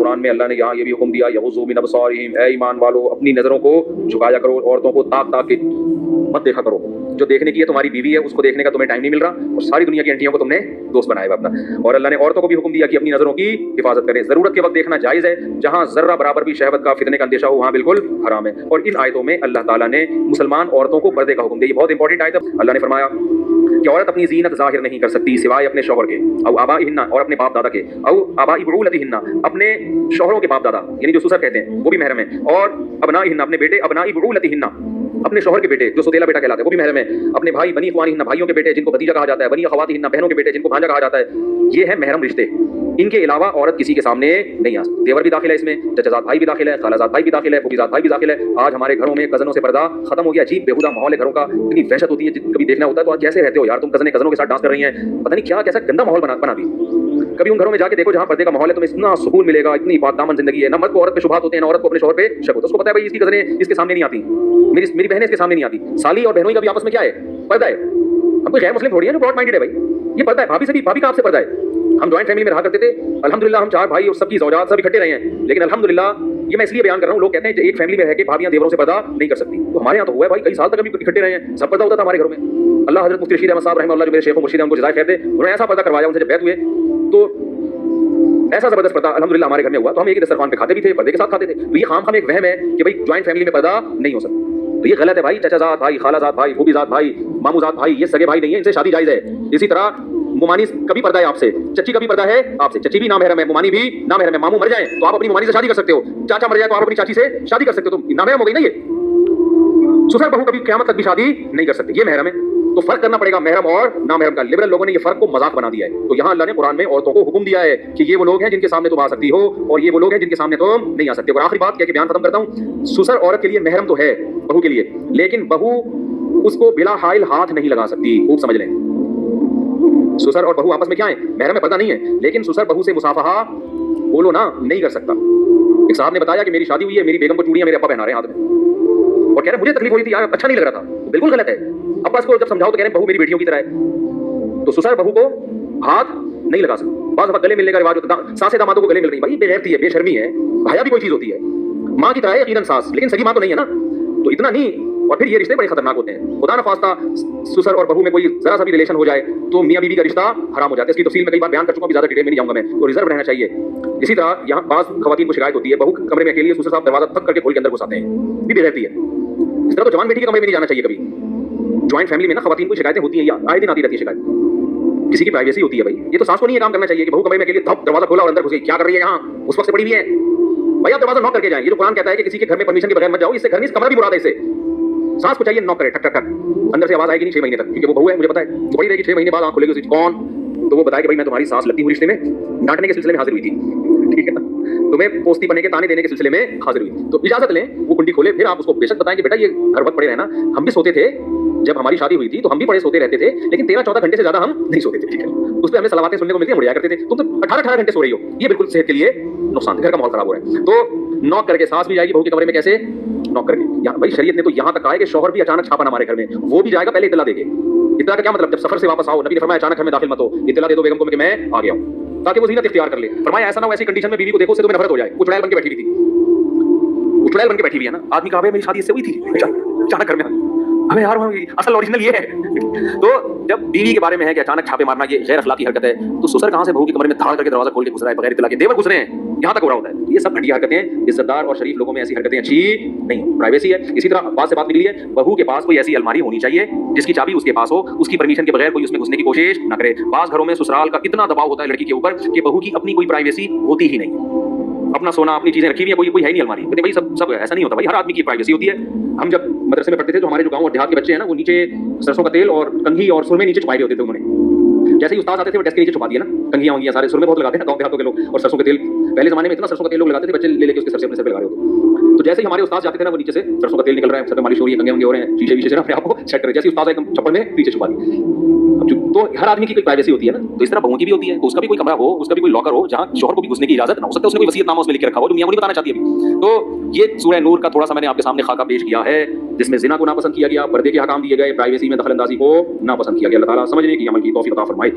قرآن میں اللہ نے یہاں یہ بھی حکم دیا یغضوا من ابصارہم، اے ایمان والو اپنی نظروں کو جھکایا کرو، عورتوں کو تاک تاک کے مت دیکھا کرو، جو دیکھنے کی ہے تمہاری بیوی ہے اس کو دیکھنے کا تمہیں ٹائم نہیں مل رہا، اور ساری دنیا کی انٹیوں کو تم نے دوست بنایا ہوا اپنا۔ اور اللہ نے عورتوں کو بھی حکم دیا کہ اپنی نظروں کی حفاظت کریں، ضرورت کے وقت دیکھنا جائز ہے، جہاں ذرہ برابر بھی شہوت کا فتنے کا اندیشہ ہو وہاں بالکل حرام ہے۔ اور ان آیتوں میں اللہ تعالیٰ نے مسلمان عورتوں کو پردے کا حکم دیا، یہ بہت انپورٹنٹ آیت ہے۔ اللہ نے فرمایا کہ عورت اپنی زینت ظاہر نہیں کر سکتی سوائے اپنے شوہر کے، او آبائہن، اور اپنے باپ دادا کے، او آبائی بعولتہن، اپنے شوہروں کے باپ دادا یعنی جو سسر کہتے ہیں وہ بھی محرم ہے، اور ابنائہن، اپنے بیٹے، ابنائی بعولتہن، اپنے شوہر کے بیٹے جو سوتیلا بیٹا کہلاتے ہیں وہ بھی محرم ہے، اپنے بھائی، بنی اخوانہن، بھائیوں کے بیٹے جن کو بھتیجا کہا جاتا ہے، بنی اخواتہن، بہنوں کے بیٹے جن کو بھانجا کہا جاتا ہے، یہ ہے محرم رشتے، ان کے علاوہ عورت کسی کے سامنے نہیں آ سکتی۔ دیور بھی داخل ہے اس میں، چچا زاد بھائی بھی داخل ہے، خالہ زاد بھائی بھی داخل ہے، پھوپھی زاد بھائی بھی داخل ہے۔ آج ہمارے گھروں میں کزنوں سے پردہ ختم ہو گیا، عجیب بےہودہ ماحول ہے گھروں کا، اتنی وحشت ہوتی ہے، کبھی دیکھنا ہوتا ہے تو آج کیسے رہتے ہو یار تم، کزنوں کے ساتھ ڈانس کر رہی ہیں، پتہ نہیں کیا کیسا گندا ماحول بنا دی۔ کبھی ان گھروں میں جا کے دیکھو جہاں پردے کا ماحول ہے، تمہیں اتنا سکون ملے گا، اتنی پاک دامن زندگی ہے، نہ مرد کو عورت پہ شبہات ہوتے ہیں، نہ عورت کو اپنے شوہر پہ شک ہوتا ہے، اس کو پتہ ہے بھائی اس کی کزنیں اس کے سامنے نہیں آتی، میری بہنیں اس کے سامنے نہیں آتی، سالی اور بہنوئی کا بھی آپس میں کیا ہے، پردہ ہے۔ ہم کوئی غیر مسلم تھوڑی ہے جو براڈ مائنڈڈ ہے بھائی، یہ پردہ ہے، بھابھی کا آپ سے پردہ ہے۔ ہم جوائنٹ فیملی میں رہا کرتے تھے، الحمدللہ ہم 4 بھائی اور سب کی زوجات سب اکٹھے رہے ہیں، لیکن الحمدللہ یہ میں اس لیے بیان کر رہا ہوں، لوگ کہتے ہیں کہ ایک فیملی میں رہ کے بھابیاں دیوروں سے پردہ نہیں کر سکتی، تو ہمارے یہاں تو ہوا ہے بھائی، کئی سال تک ابھی اکٹھے رہے ہیں، سب پردہ ہوتا تھا ہمارے گھروں میں۔ اللہ حضرت مفتی رشید احمد صاحب رحمہ اللہ جو میرے شیخ و مرشد ہیں، ان کو جزائے خیر دے، انہوں نے ایسا پردہ کروایا ان سے جب بیعت ہوئے تو ایسا زبردست پردہ الحمدللہ ہمارے گھر میں ہوا، تو ہم ایک ہی دسترخوان پہ کھاتے بھی تھے، پردے کے ساتھ کھاتے تھے۔ تو یہ خام ایک وہم ہے کہ بھائی جوائنٹ فیملی میں پردہ نہیں ہو سکتا، تو یہ غلط ہے بھائی۔ چچا زاد بھائی، خالہ زاد بھائی، پھوپھی زاد بھائی، ماموں زاد بھائی، یہ سگے بھائی نہیں ہیں، ان سے شادی جائز ہے۔ اسی طرح ممانی کا بھی پردہ ہے آپ سے، چچی کا بھی پردہ ہے آپ سے، چچی بھی نامحرم ہے، ممانی بھی نامحرم ہے۔ ماموں مر جائیں تو آپ اپنی ممانی سے شادی کر سکتے ہو، چاچا مر جائے تو آپ اپنی چاچی سے شادی کر سکتے ہو، تو نامحرم ہو گئی نا یہ۔ سسر بہو کبھی قیامت تک بھی شادی نہیں کر سکتی، یہ محرم ہے۔ تو فرق کرنا پڑے گا محرم اور نامحرم کا۔ لبرل لوگوں نے یہ فرق کو مذاق بنا دیا ہے، تو یہاں اللہ نے قرآن میں عورتوں کو حکم دیا ہے کہ یہ وہ لوگ ہیں جن کے سامنے تم آ سکتی ہو، اور یہ وہ لوگ ہیں جن کے سامنے تم نہیں آ سکتے۔ اور آخری بات کہہ کے بیان ختم کرتا ہوں، سسر عورت کے لیے محرم تو ہے بہو کے لیے، لیکن بہو اس کو بلا حائل ہاتھ نہیں لگا سکتی، خوب سمجھ لیں۔ سسر اور بہو آپس میں کیا ہے، محرم میں پردہ نہیں ہے، لیکن سسر بہو سے مصافحہ بولو نا نہیں کر سکتا۔ ایک صاحب نے بتایا کہ میری شادی ہوئی ہے، میری بیگم کو چوڑیاں میرے ابا پہنا رہے ہیں ہاتھ میں، اور کہہ رہے مجھے تکلیف ہوئی تھی یار، اچھا نہیں لگ رہا تھا، بالکل غلط ہے۔ ابا اس کو جب سمجھاؤ تو کہہ رہے ہیں بہو میری بیٹیوں کی طرح ہے، تو سسر بہو کو ہاتھ نہیں لگا سکتا۔ بعض وقت گلے ملنے کا رواج ہوتا ہے، ساسیں دامادوں کو گلے مل رہی، بھائی بے غیرتی ہے، بے شرمی ہے، حیا بھی کوئی چیز ہوتی ہے، ماں کی طرح ہے یقیناً ساس، لیکن سگی ماں تو نہیں ہے نا، تو اتنا نہیں۔ اور پھر یہ رشتے بڑے خطرناک ہوتے ہیں، خدا نخواستہ سسر اور بہو میں کوئی ذرا سا بھی ریلیشن ہو جائے تو میاں بیوی کا رشتہ حرام ہو جاتا ہے۔ اس کی تفصیل میں کئی بار بیان کر چکا ہوں، زیادہ ڈیٹیل میں نہیں جاؤں گا میں، تو ریزرو رہنا چاہیے۔ اسی طرح یہاں بعض خواتین کو شکایت ہوتی ہے بہو کمرے میں اکیلی ہے، سسر صاحب دروازہ تھک کر کے کھول کے اندر گھساتے ہیں، یہ بے غیرتی ہے۔ اس طرح تو جوان بیٹی کے کمرے میں نہیں جانا چاہیے کبھی۔ جوائنٹ فیملی میں نا خواتین کو شکایتیں ہوتی ہیں، یا آئے دن آتی رہتی ہے شکایت، کسی کی پرائیویسی ہوتی ہے بھائی، یہ تو ساس کو نہیں یہ کام کرنا چاہیے کہ بہو کمرے میں اکیلی دھپ دروازہ کھولا اور اندر گھس گئی، کیا کر رہی ہے یہاں، اس وقت سے پڑی ہوئی ہے بھائی، آپ دروازہ نوک کر کے جائیں۔ یہ جو قرآن کہتا ہے کہ کسی کے گھر میں پرمیشن کے بغیر مت جاؤ، اس سے گھر نہیں، اس کمرہ بھی مراد ہے، اس سے ساس کو چاہیے نوک کرے ٹک ٹک ٹک، اندر سے آواز آئے گی نہیں 6 مہینے تک، کیونکہ وہ بہو ہے، مجھے پتا ہے وہ بڑی رہے گی، 6 مہینے بعد آنکھ کھلے گی، کون، تو وہ بتائے کہ بھائی میں تمہاری ساس لگتی ہوں رشتے میں، ڈانٹنے کے سلسلے میں حاضر ہوئی تھی، ٹھیک ہے نا، تمہیں پوستی پنے کے تانے دینے کے سلسلے میں حاضر ہوئی، تو اجازت لیں، وہ کنڈی کھولے، پھر آپ اس کو بے شک بتائیں کہ بیٹا یہ ہر وقت پڑے رہنا، ہم بھی سوتے تھے جب ہماری شادی ہوئی تھی تو ہم بھی بڑے سوتے رہتے تھے، لیکن 13-14 گھنٹے سے زیادہ ہم نہیں سوتے تھے، ٹھیک ہے، اس پہ ہمیں صلواتیں سننے کو ملتی ہیں، مڑ جایا کرتے تھے، تم تو 18 گھنٹے سو رہی ہو، یہ بالکل صحت کے لیے نقصان ہے، گھر کا ماحول خراب ہو رہا ہے۔ تو نوک کر کے ساس بھی جائے گی بہو کے کمرے میں، کیسے نوک کر کے، یہاں بھائی شریعت نے تو یہاں تک کہا ہے کہ شوہر بھی اچانک چھاپا نہ مارے گھر میں، وہ بھی جائے گا پہلے اطلاع دے کے۔ اطلاع کا کیا مطلب، جب سفر سے واپس آؤ، نبی نے فرمایا اچانک گھر میں داخل مت ہو، اطلاع دے دو بیگم کو کہ میں آ گیا ہوں، تاکہ وہ زینت اختیار کر لے۔ فرمایا ایسا نہ ہو ایسی کنڈیشن میں بیوی کو دیکھو، اس سے تمہیں نفرت ہو جائے، وہ چڑیل بن کے بیٹھی ہوئی تھی، وہ چڑیل بن کے بیٹھی ہوئی ہے نا، آدمی کہا میری شادی اس سے ہوئی تھی، اچانک گھر میں، ابے یار اصل اوریجنل یہ ہے۔ تو جب بیوی کے بارے میں ہے کہ اچانک چھاپے مارنا یہ غیر اخلاقی حرکت ہے، تو سسر کہاں سے بہو کے کمرے میں دھاڑ کر کے دروازہ کھول کے گھس رہا ہے بغیر اطلاع کے، دیور گھس رہے ہیں، یہاں تک ہو رہا ہوتا ہے، یہ سب گھٹیا حرکتیں، عزت دار اور شریف لوگوں میں ایسی حرکتیں اچھی نہیں، پرائیویسی ہے۔ اسی طرح بات سے بات نکلی ہے، بہو کے پاس کوئی ایسی الماری ہونی چاہیے جس کی چابی اس کے پاس ہو، اس کی پرمیشن کے بغیر کوئی اس میں گھسنے کی کوشش نہ کرے۔ بعض گھروں میں سسرال کا اتنا دباؤ ہوتا ہے لڑکی کے اوپر کہ بہو کی اپنی کوئی پرائیویسی ہوتی ہی نہیں، اپنا سونا اپنی چیزیں رکھی ہوئی ہیں، کوئی ہے نہیں الماری، بھائی سب ایسا نہیں ہوتا بھائی، ہر آدمی کی پرائیویسی ہوتی ہے۔ ہم جب مدرسے میں پڑھتے تھے تو ہمارے جو گاؤں اور دیہات کے بچے ہیں نا، وہ نیچے سرسوں کا تیل اور کنگھی اور سرمے نیچے چھپائے ہوتے تھے، انہوں نے جیسے ہی استاد آتے تھے وہ ڈیسک کے نیچے چھپا دیا نا، کنگھیاں ونگیاں سارے، سرمے بہت لگاتے ہیں گاؤں دیہاتوں کے لوگ، اور سرسوں کا تیل پہلے زمانے میں اتنا سرسوں کا تیل لوگ لگاتے تھے، بچے لے کے اس کے سر سے اپنے سر پہ لگا رہے ہوتے، تو جیسے ہی ہمارے استاد جاتے تھے نا، وہ نیچے سے سرسوں کا تیل نکل رہا ہے، سر پہ مالش ہو رہی ہے، کنگھے ونگے ہو رہے ہیں، شیشے ویشے سے اپنے آپ کو سیٹ کرے، جیسے استاد ایک چھپڑ میں پیچھے چھپا دی۔ تو ہر آدمی کی کوئی پرائیویسی ہوتی ہے نا، تو اس طرح بہو کی بھی ہوتی ہے، تو اس کا بھی کوئی کمرہ ہو، اس کا بھی کوئی لاکر ہو جہاں شوہر کو بھی گھسنے کی اجازت نہ ہو سکتا ہے، اس نے کوئی وصیت نامہ اس میں لکھ کے رکھا ہو جو میاں نہیں بتانا چاہتی ہے۔ تو یہ سورہ نور کا تھوڑا سا میں نے آپ کے سامنے خاکہ پیش کیا ہے، جس میں زنا کو ناپسند کیا گیا، پردے کے حکام دیے گئے، پرائیویسی میں دخل اندازی کو ناپسند کیا گیا۔ اللہ تعالیٰ سمجھنے کی عمل کی توفیق عطا فرمائے۔